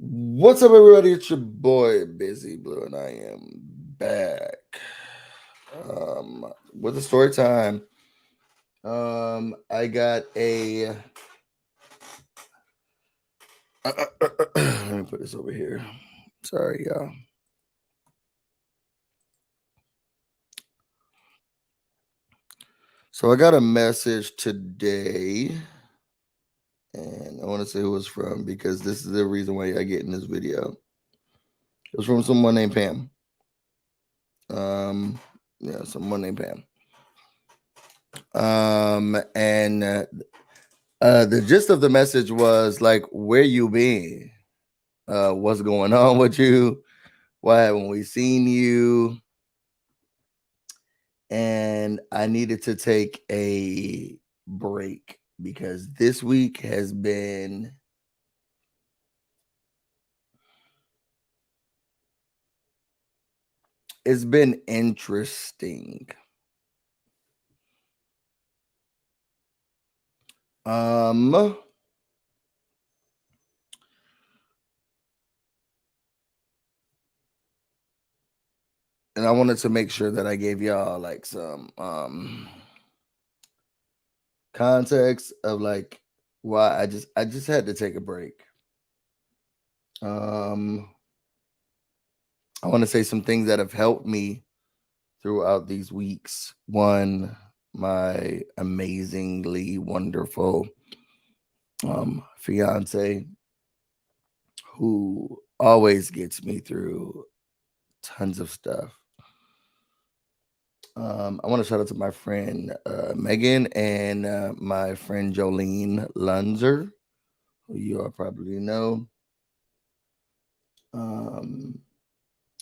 What's up, everybody? It's your boy BusyBlu, and I am back with a story time. I got a. Let me put this over here. Sorry, y'all. So I got a message today, and I want to say who it's from because this is the reason why I get in this video. It was from someone named Pam. Someone named Pam. And the gist of the message was like, where you been? What's going on with you? Why haven't we seen you? And I needed to take a break because this week has been it's been interesting. And I wanted to make sure that I gave y'all like some context of like why I just had to take a break. I want to say some things that have helped me throughout these weeks. One, my amazingly wonderful fiance, who always gets me through tons of stuff. I want to shout out to my friend Megan and my friend Jolene Lunzer, who you all probably know.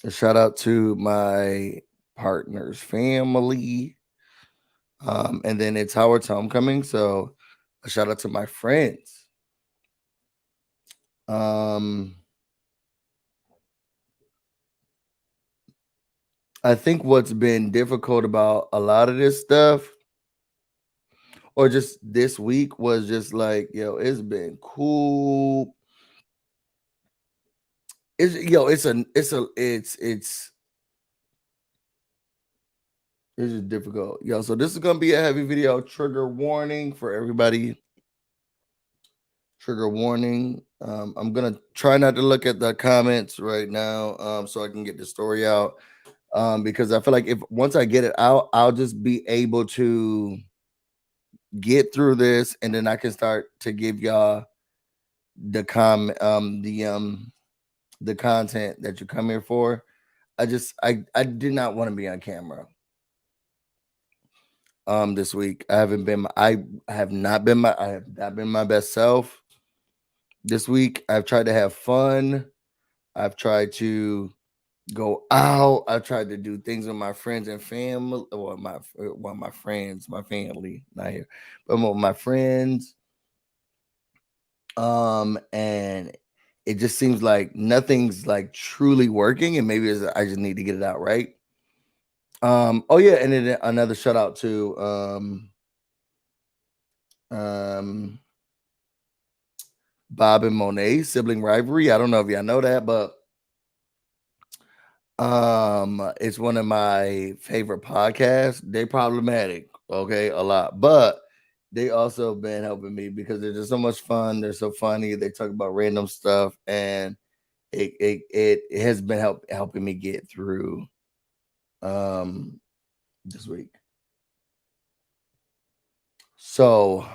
A shout out to my partner's family. And then it's Howard's homecoming, so a shout out to my friends. I think what's been difficult about a lot of this stuff, or just this week, was just like, it's been cool. It's just difficult, so this is gonna be a heavy video. Trigger warning for everybody. Trigger warning. I'm gonna try not to look at the comments right now, so I can get the story out. Because I feel like if once I get it out, I'll just be able to get through this, and then I can start to give y'all the the content that you come here for. I did not want to be on camera this week. I have not been my best self this week. I've tried to have fun. I've tried to go out. I tried to do things with my friends and family, or my friends, my family, not here, but with my friends. And it just seems like nothing's like truly working, and maybe I just need to get it out, right? Oh yeah, and then another shout out to Bob and Monet, sibling rivalry. I don't know if y'all know that, but it's one of my favorite podcasts. They problematic, okay, a lot, but they also been helping me because they're just so much fun. They're so funny. They talk about random stuff, and it has been helping me get through this week. So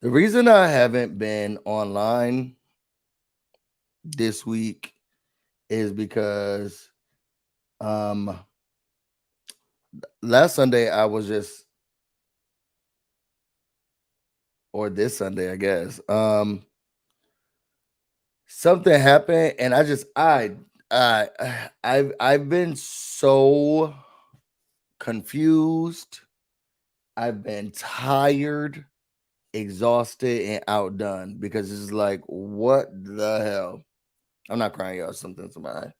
the reason I haven't been online this week is because last Sunday I was just, or this Sunday, I guess. Something happened, and I've been so confused. I've been tired, exhausted, and outdone because it's like, what the hell? I'm not crying, y'all. Something's in my eye.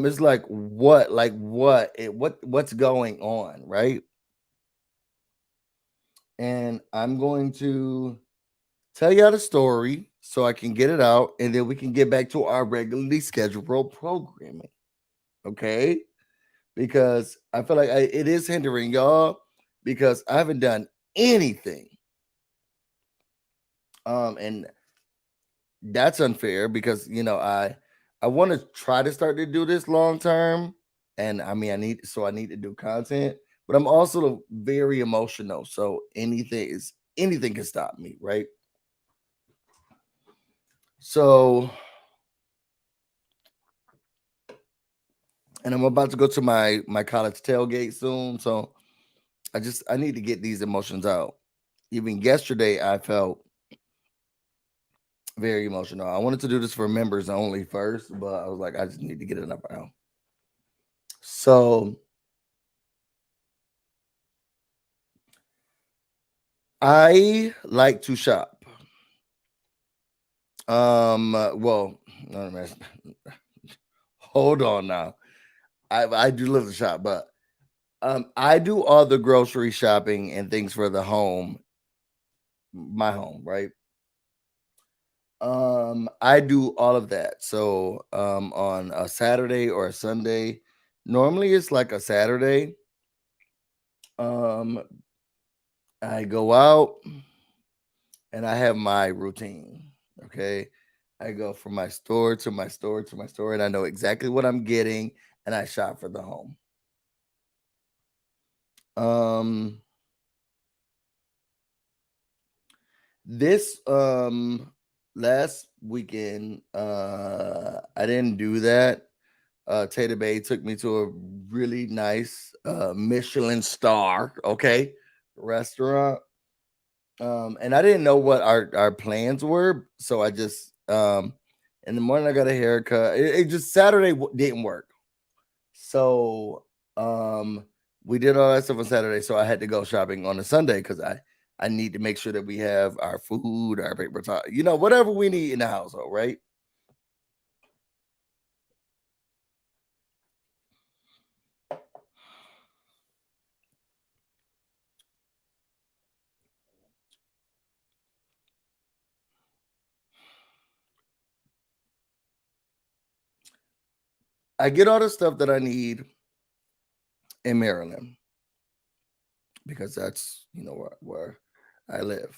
It's like what? Like what? What's going on, right? And I'm going to tell y'all the story. so I can get it out and then we can get back to our regularly scheduled programming. Okay. Because I feel like it is hindering y'all because I haven't done anything. And that's unfair because I want to try to start to do this long term, and I mean I need to do content, but I'm also very emotional, so anything can stop me, right? So, and I'm about to go to my college tailgate soon, so I need to get these emotions out. Even yesterday, I felt very emotional. I wanted to do this for members only first, but I was like, I just need to get it up now. So I like to shop. Well, no, man, hold on now. I do love to shop, but I do all the grocery shopping and things for the home, my home, right? I do all of that. So, on a Saturday or a Sunday, normally it's like a Saturday. Um, I go out and I have my routine. Okay. I go from my store to my store to my store, and I know exactly what I'm getting, and I shop for the home. Um, this last weekend, I didn't do that. Tater Bay took me to a really nice Michelin star, okay, restaurant. And I didn't know what our plans were, so I just in the morning I got a haircut. It just Saturday didn't work, so we did all that stuff on Saturday. So I had to go shopping on a Sunday because I need to make sure that we have our food, our paper towel, whatever we need in the household, right? I get all the stuff that I need in Maryland because that's where I live.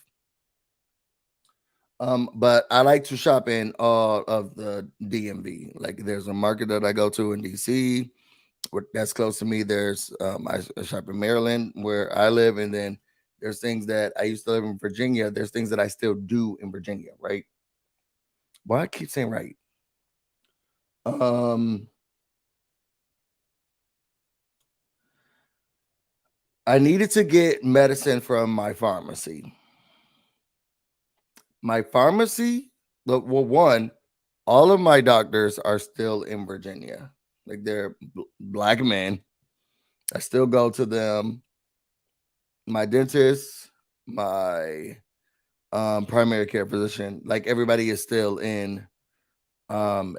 But I like to shop in all of the DMV. Like there's a market that I go to in DC that's close to me. There's I shop in Maryland where I live, and then there's things that I used to live in Virginia. There's things that I still do in Virginia, right? Why I keep saying right? Um, I needed to get medicine from my pharmacy. My pharmacy, well, one, all of my doctors are still in Virginia. Like they're black men. I still go to them. My dentist, my primary care physician, like everybody is still in um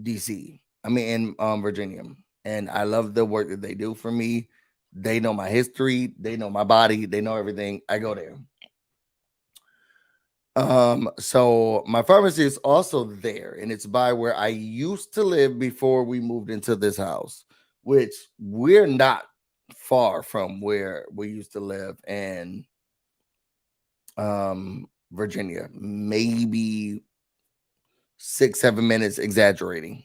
DC. I mean in Virginia. And I love the work that they do for me. They know my history, they know my body, they know everything. I go there. So my pharmacy is also there, and it's by where I used to live before we moved into this house, which we're not far from where we used to live in Virginia. Maybe 6, 7 minutes exaggerating.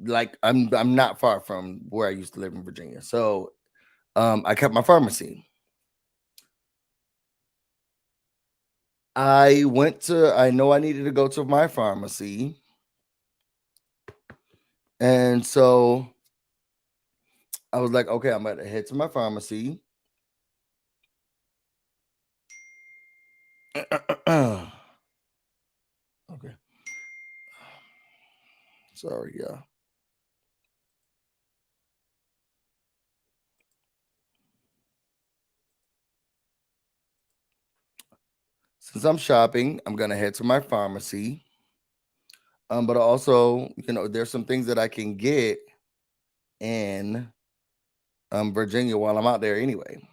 Like I'm not far from where I used to live in Virginia. So I kept my pharmacy. I know I needed to go to my pharmacy. And so I was like, okay, I'm gonna head to my pharmacy. Okay. Sorry, yeah. Since I'm shopping, I'm gonna head to my pharmacy. But also, there's some things that I can get in Virginia while I'm out there anyway.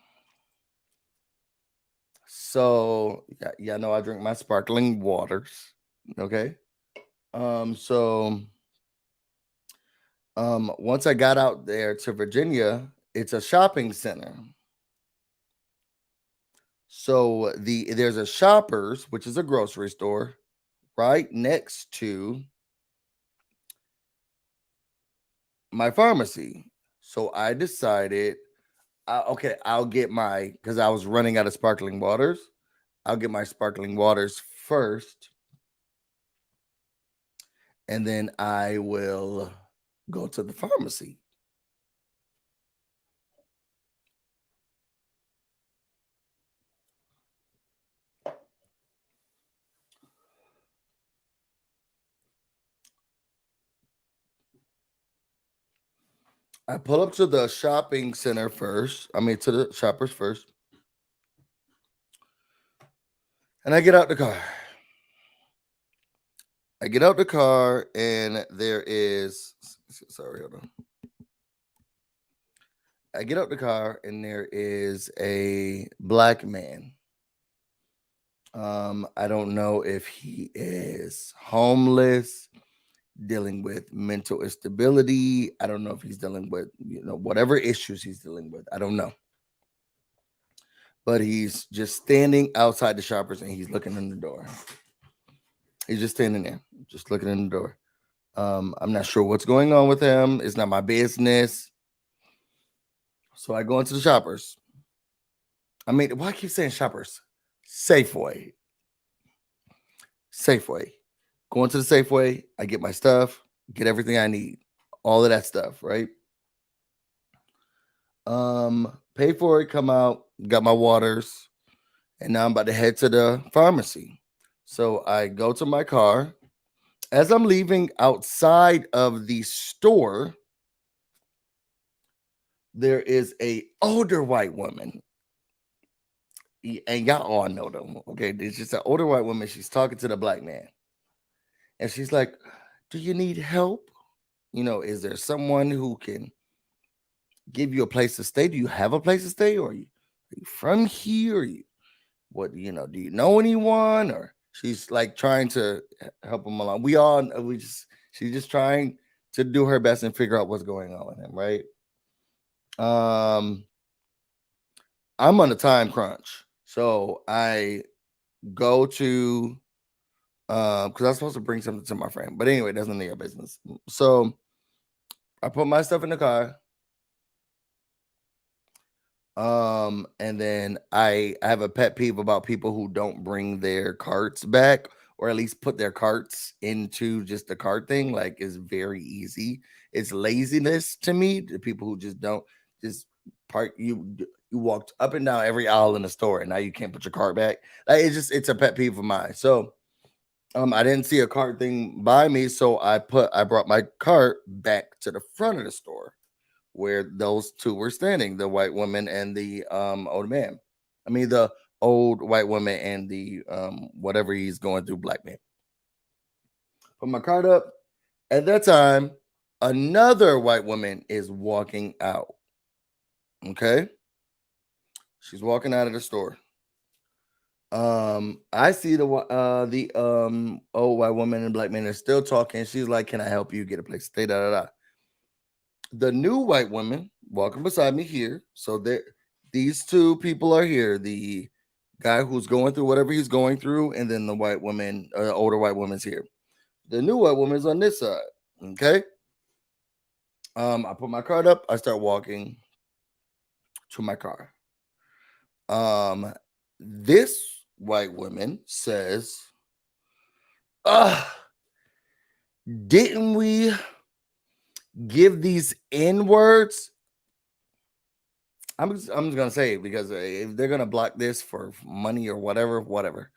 So yeah, know I drink my sparkling waters. Okay. So once I got out there to Virginia, it's a shopping center. So there's a Shoppers, which is a grocery store, right next to my pharmacy. So I decided, okay, I'll get my, because I was running out of sparkling waters. I'll get my sparkling waters first, and then I will go to the pharmacy. I pull up to the shopping center first. I mean, to the Shoppers first. And I get out the car. I get out the car, and there is, sorry, hold on. I get out the car, and there is a black man. I don't know if he is homeless, dealing with mental instability. I don't know if he's dealing with, whatever issues he's dealing with. I don't know. But he's just standing outside the Shoppers, and he's looking in the door. He's just standing there, just looking in the door. I'm not sure what's going on with him. It's not my business. So I go into the Shoppers. I mean, why I keep saying Shoppers? Safeway. Safeway. Go into the Safeway. I get my stuff, get everything I need, all of that stuff, right? Pay for it, come out, got my waters, and now I'm about to head to the pharmacy. So I go to my car. As I'm leaving outside of the store, there is a older white woman. And y'all all know them. Okay. It's just an older white woman. She's talking to the black man. And she's like, "Do you need help? Is there someone who can give you a place to stay? Do you have a place to stay? Or are you from here? Do you know anyone?" Or she's like trying to help him along. She's just trying to do her best and figure out what's going on with him, right? Um, I'm on a time crunch. So I go to because I was supposed to bring something to my friend. But anyway, that's none of your business. So I put my stuff in the car. And then I have a pet peeve about people who don't bring their carts back, or at least put their carts into just the cart thing. Like, it's very easy. It's laziness to me. The people who just don't just park. You walked up and down every aisle in the store, and now you can't put your cart back. Like, it's a pet peeve of mine. So I didn't see a cart thing by me, so I brought my cart back to the front of the store where those two were standing, the white woman and the old man. I mean, the old white woman and the whatever he's going through, black man. Put my cart up. At that time, another white woman is walking out. Okay, she's walking out of the store. I see the old white woman and black man are still talking. She's like, "Can I help you get a place to stay?" Da da da. The new white woman walking beside me here. So these two people are here. The guy who's going through whatever he's going through, and then the white woman, older white woman's here. The new white woman's on this side. Okay. I put my cart up. I start walking to my car. This white woman says, didn't we give these N words?" I'm just gonna say it because if they're gonna block this for money or whatever.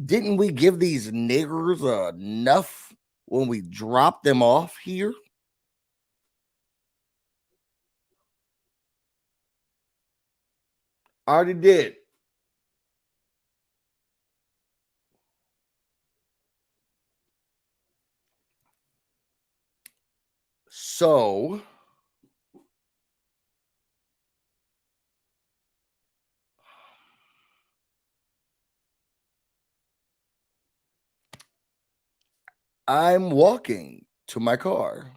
Didn't we give these niggers enough when we dropped them off here? I already did. So I'm walking to my car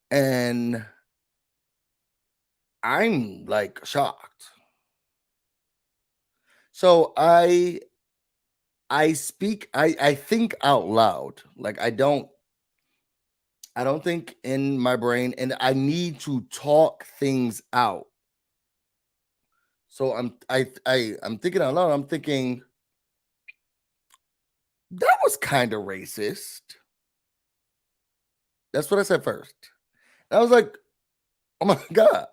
and I'm like shocked. So I think out loud. Like I don't think in my brain, and I need to talk things out. So I'm thinking out loud. I'm thinking that was kind of racist. That's what I said first. And I was like, oh my God,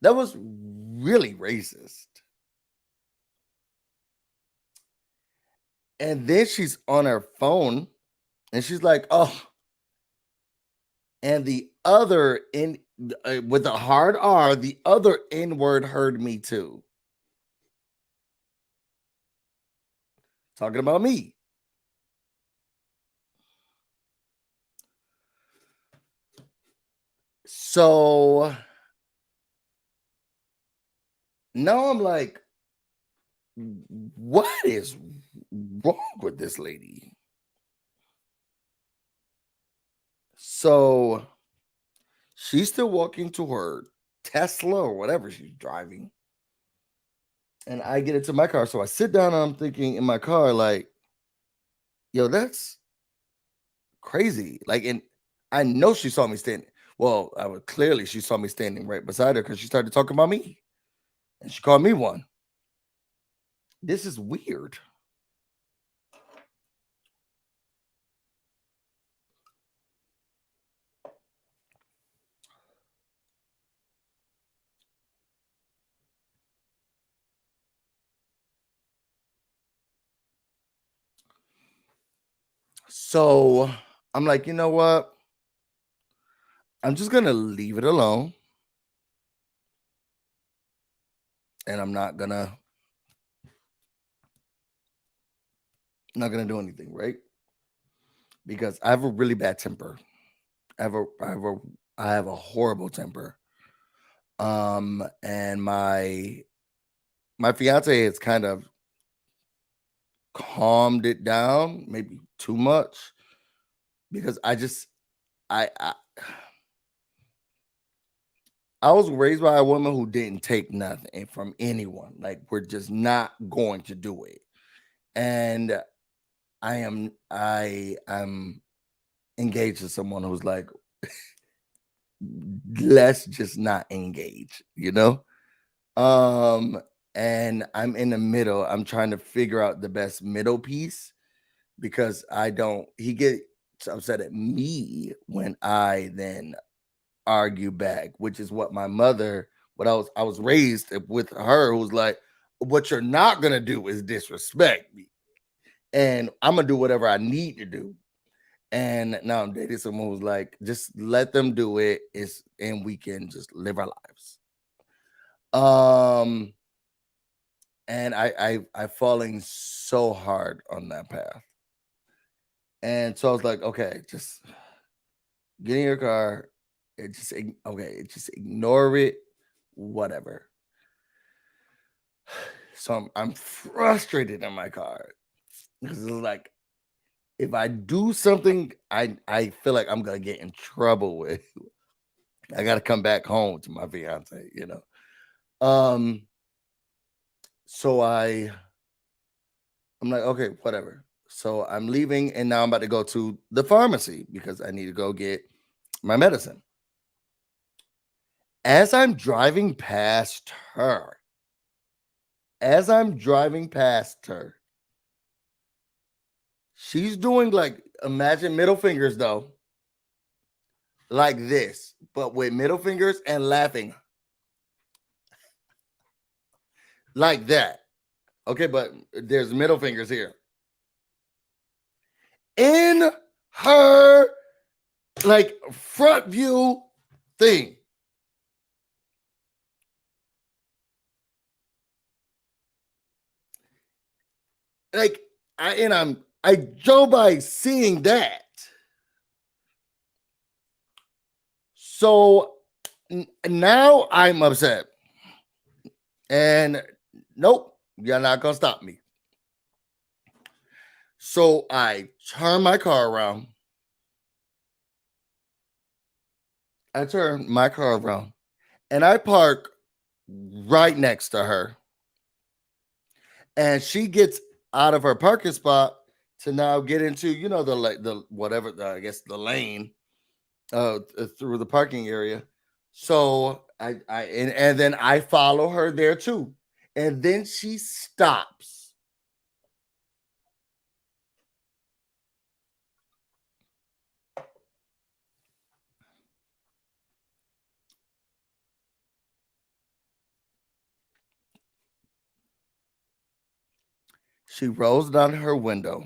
that was really racist. And then she's on her phone and she's like, oh, and the other in with a hard R, the other N word heard me too. Talking about me. So now I'm like, what is wrong with this lady? So she's still walking to her Tesla or whatever she's driving. And I get into my car. So I sit down and I'm thinking in my car, like, yo, that's crazy. Like, and I know she saw me standing. Well, I would clearly she saw me standing right beside her because she started talking about me and she called me one. This is weird. So I'm like, you know what? I'm just gonna leave it alone. And I'm not gonna do anything, right? Because I have a really bad temper. I have a horrible temper. And my fiance has kind of calmed it down, maybe too much, because I I was raised by a woman who didn't take nothing from anyone. Like we're just not going to do it. And I'm engaged to someone who's like, let's just not engage, you know? Um, and I'm in the middle. I'm trying to figure out the best middle piece because I don't he gets upset at me when I then argue back, which is what my mother, what I was raised with her, who's like, what you're not gonna do is disrespect me. And I'm gonna do whatever I need to do. And now I'm dating someone who's like, just let them do it. It's and we can just live our lives. Um, and I falling so hard on that path. And so I was like, okay, just get in your car. Just ignore it, whatever. So I'm frustrated in my car because it's like if I do something, I feel like I'm gonna get in trouble with. I got to come back home to my fiance, you know. Um, so I'm like, okay, whatever. So I'm leaving, and now I'm about to go to the pharmacy because I need to go get my medicine. As I'm driving past her, as I'm driving past her, she's doing like imagine middle fingers though, like this, but with middle fingers and laughing like that. Okay, but there's middle fingers here in her like front view thing. Like I go by seeing that. So now I'm upset. And nope, you're not gonna stop me. So I turn my car around. I turn my car around and I park right next to her. And she gets out of her parking spot to now get into, the whatever, I guess the lane through the parking area. So and then I follow her there too. And then she stops. She rolls down her window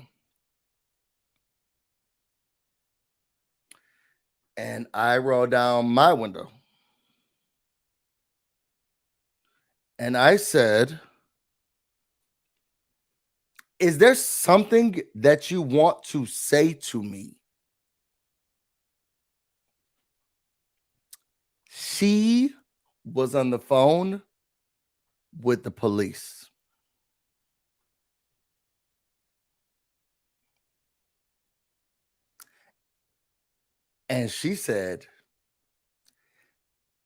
and I roll down my window. And I said, "Is there something that you want to say to me?" She was on the phone with the police. And she said,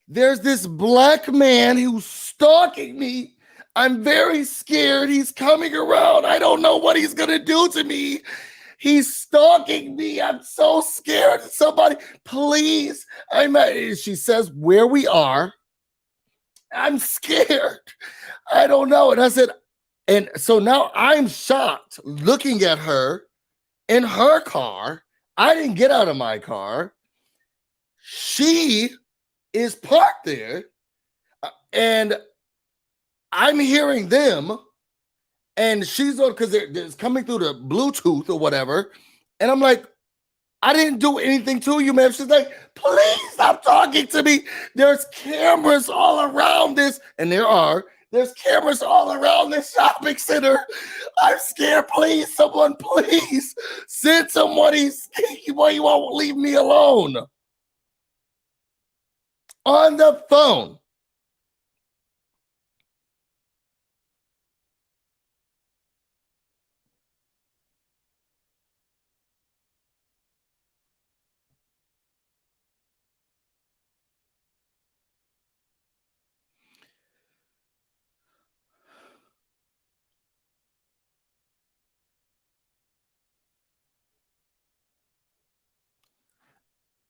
"There's this black man who's stalking me. I'm very scared. He's coming around. I don't know what he's going to do to me. He's stalking me. I'm so scared. Somebody, please." She says where we are. I'm scared. I don't know. And I said, and so now I'm shocked looking at her in her car. I didn't get out of my car. She is parked there, and I'm hearing them, and she's on because it's coming through the Bluetooth or whatever. And I'm like, "I didn't do anything to you, man." She's like, "Please stop talking to me. There's cameras all around this." And there's cameras all around this shopping center. "I'm scared. Please, someone, please send somebody. Why you won't leave me alone?" On the phone.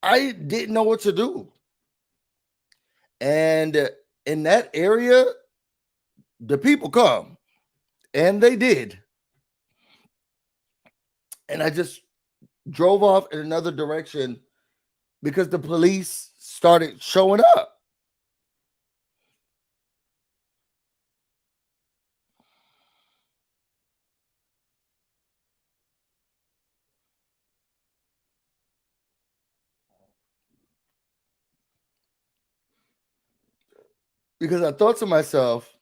I didn't know what to do. And in that area, the people come, and they did. And I just drove off in another direction because the police started showing up. Because I thought to myself,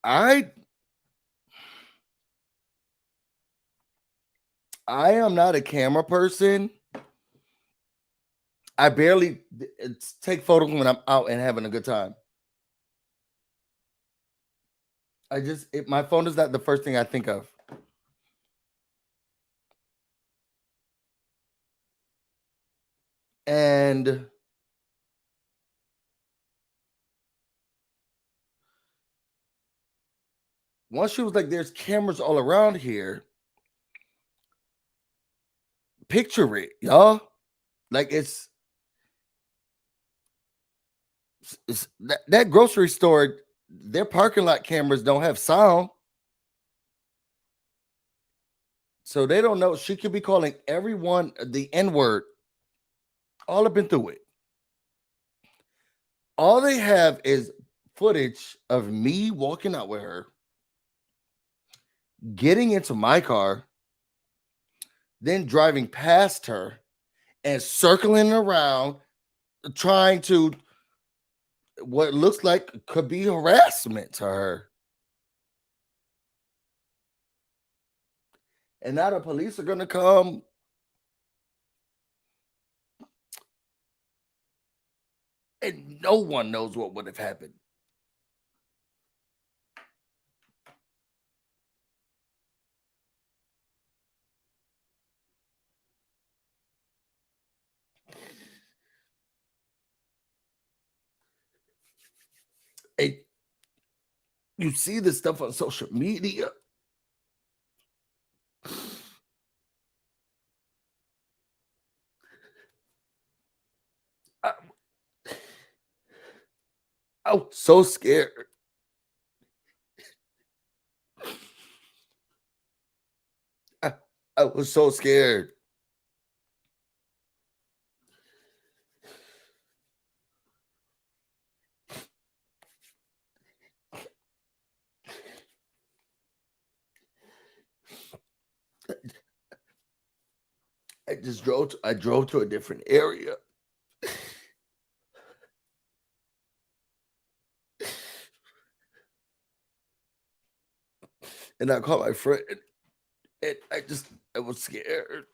I I am not a camera person. I barely take photos when I'm out and having a good time. My phone is not the first thing I think of. And once she was like, "There's cameras all around here," picture it, y'all. Like it's that grocery store, their parking lot cameras don't have sound. So they don't know. She could be calling everyone the N word all up and through it. All they have is footage of me walking out with her, getting into my car, then driving past her and circling around, trying to what looks like could be harassment to her. And now the police are going to come, and no one knows what would have happened. you see this stuff on social media. I, I was so scared. I, I was so scared. I drove to a different area. And I called my friend, and I was scared.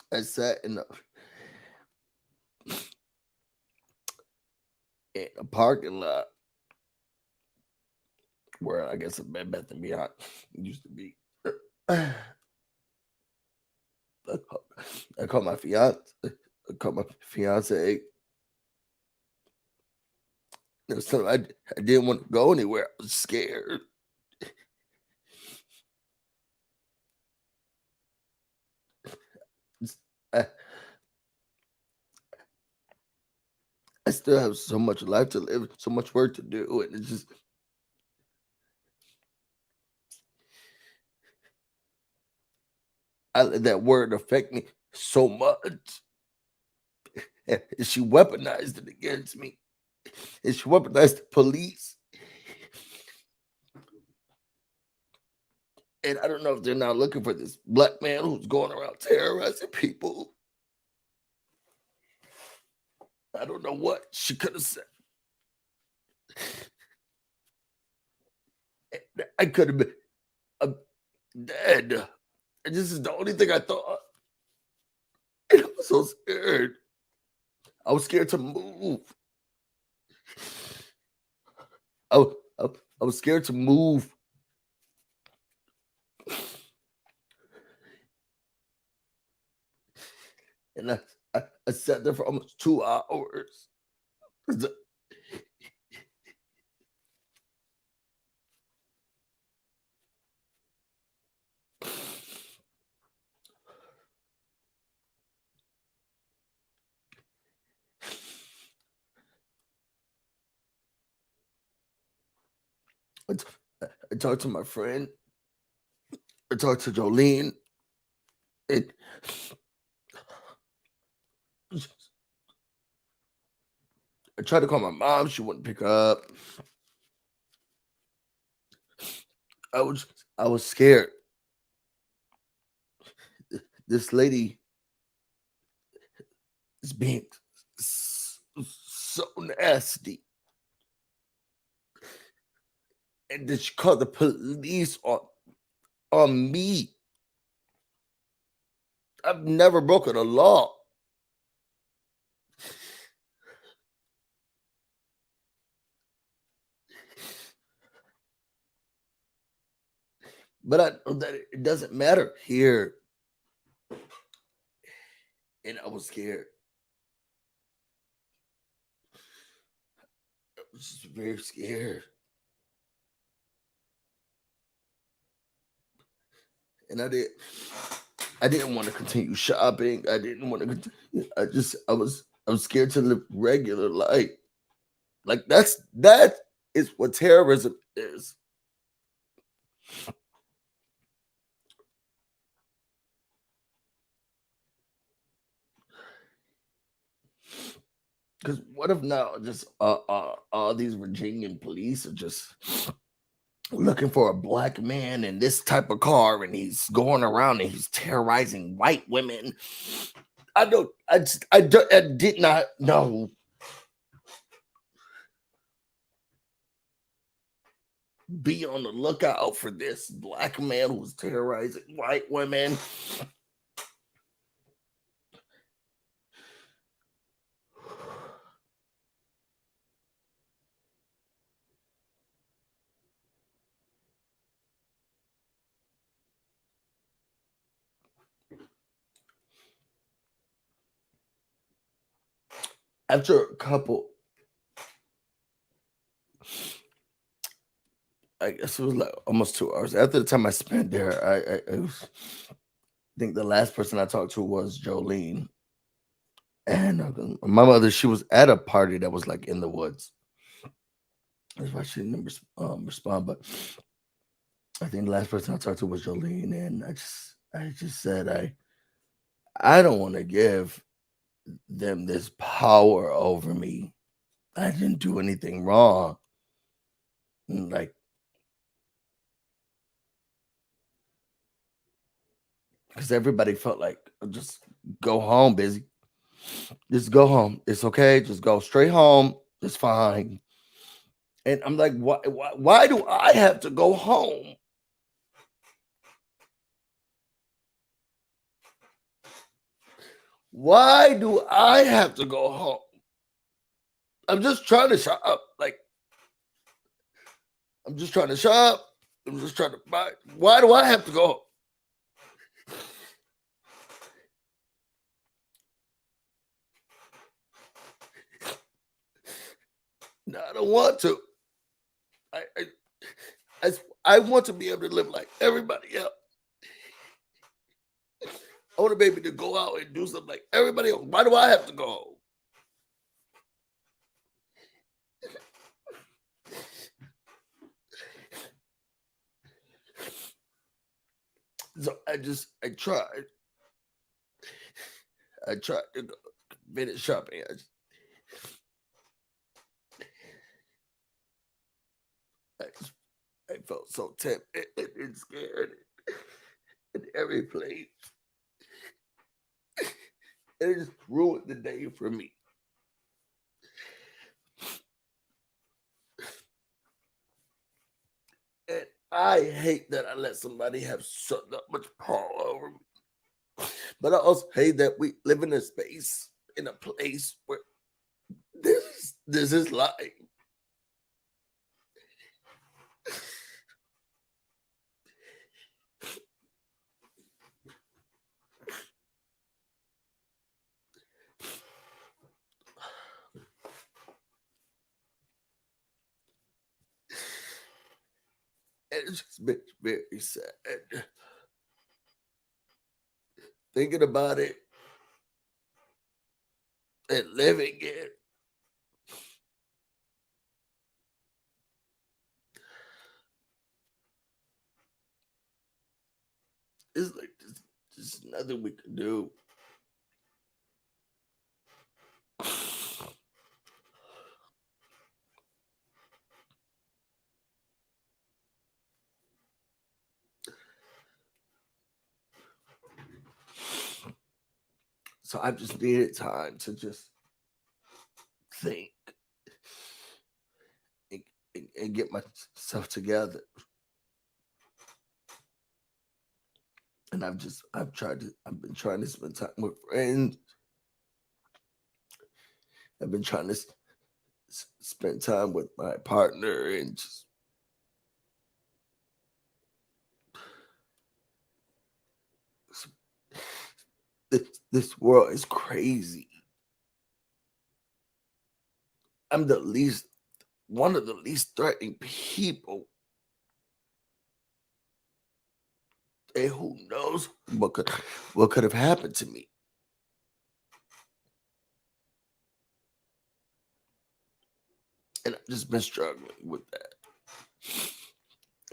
I sat in a parking lot where I guess a Bed Bath and Beyond used to be. I called my fiance. I called my fiance. There was something I didn't want to go anywhere. I was scared. I, I still have so much life to live, so much work to do, and it's just I let that word affect me so much. And she weaponized it against me. And she weaponized the police. And I don't know if they're now looking for this black man who's going around terrorizing people. I don't know what she could have said. I could have been dead. And this is the only thing I thought. And I was so scared. I was scared to move. I, I, I was scared to move. And I sat there for almost 2 hours. I talked to my friend. I talked to Jolene. And I tried to call my mom. She wouldn't pick up. I was scared. This lady is being so nasty. And then she called the police on me. I've never broken a law. But I know that it doesn't matter here. And I was scared. I was just very scared. And I didn't want to continue shopping. I didn't want to continue. I was scared to live regular life. Like that is what terrorism is. Because what if now just all these Virginian police are just looking for a black man in this type of car, and he's going around and he's terrorizing white women. I did not know. be on the lookout for this black man who's terrorizing white women. After a couple, I guess it was like almost 2 hours. After the time I spent there, I think the last person I talked to was Jolene. And my mother, she was at a party that was like in the woods. That's why she didn't respond. But I think the last person I talked to was Jolene, and I just said I don't want to give them this power over me. I didn't do anything wrong. And like, because everybody felt like just go home, busy. Just go home. It's okay. Just go straight home. It's fine. And I'm like, why do I have to go home? Why do I have to go home? I'm just trying to shop. Like, I'm just trying to shop. I'm just trying to buy. Why do I have to go home? No, I don't want to. I, I, I want to be able to live like everybody else. I want to be able to go out and do something like everybody else. Why do I have to go home? So I tried. I tried to go finish shopping. I felt so tempted and scared in every place. And it just ruined the day for me. And I hate that I let somebody have so much power over me. But I also hate that we live in a space, in a place where this is life. And it's just been very sad. Thinking about it and living it. It's like there's nothing we can do. So I just needed time to just think and, and get myself together. And I've been trying to spend time with friends. I've been trying to spend time with my partner and just this world is crazy. I'm the least one of the least threatening people. And who knows what could have happened to me. And I've just been struggling with that.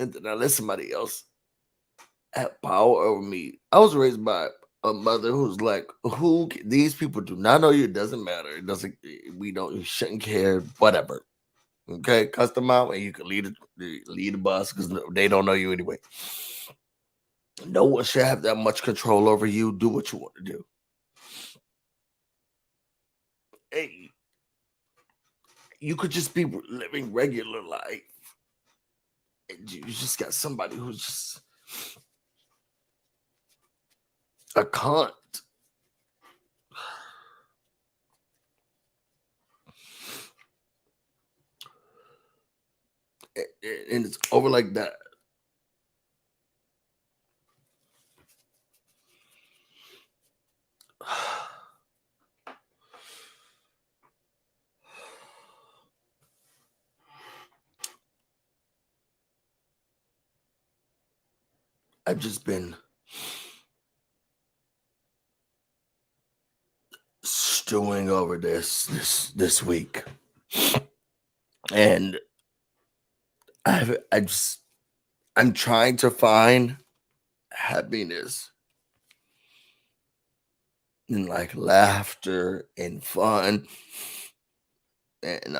And then I let somebody else have power over me. I was raised by a mother who's like, these people do not know you. It doesn't matter. It doesn't. We don't. You shouldn't care. Whatever. Okay, cuss them out, and you can lead the bus because they don't know you anyway. No one should have that much control over you. Do what you want to do. Hey, you could just be living regular life. you just got somebody who's just a cunt. And it's over like that. I've just been stewing over this week, and I'm trying to find happiness and like laughter and fun, and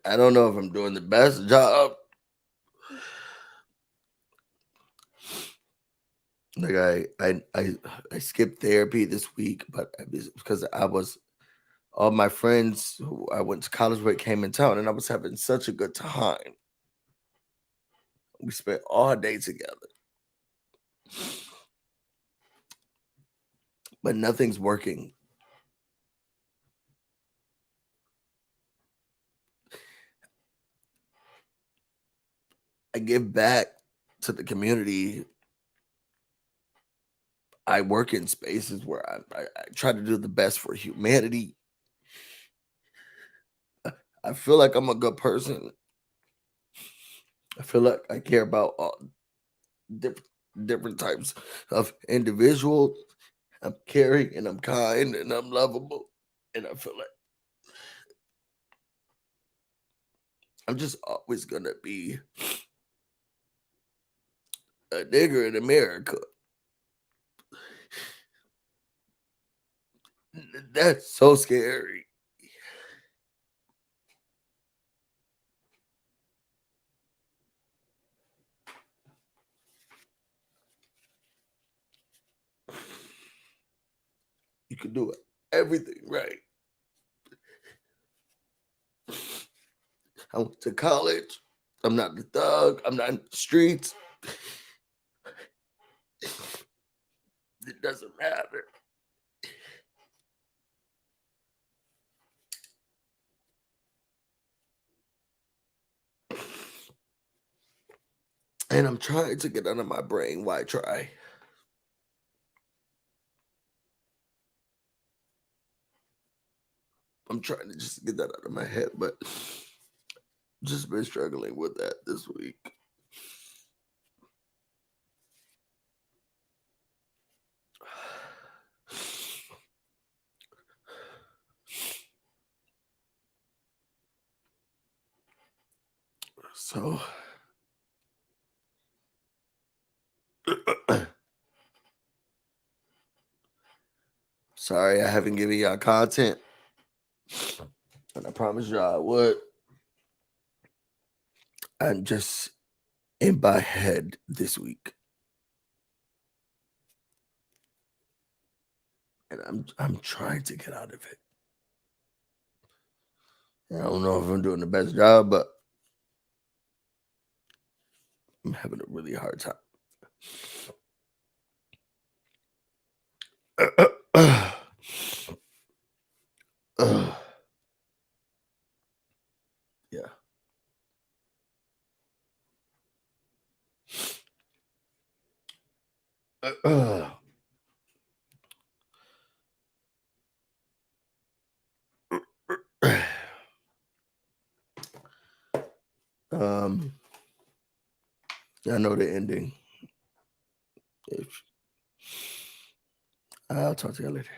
I don't know if I'm doing the best job. Like I skipped therapy this week, but because all my friends who I went to college with came in town, and I was having such a good time. We spent all day together, but nothing's working. I give back to the community. I work in spaces where I try to do the best for humanity. I feel like I'm a good person. I feel like I care about all different types of individuals. I'm caring and I'm kind and I'm lovable. And I feel like I'm just always gonna be a nigger in America. That's so scary. You can do everything right. I went to college. I'm not the thug. I'm not in the streets. It doesn't matter. And I'm trying to get out of my brain. Why try? I'm trying to just get that out of my head, but just been struggling with that this week. So sorry I haven't given y'all content. And I promised y'all I would. I'm just in my head this week. And I'm trying to get out of it. And I don't know if I'm doing the best job, but I'm having a really hard time. Yeah. I know the ending. I'll talk to you later.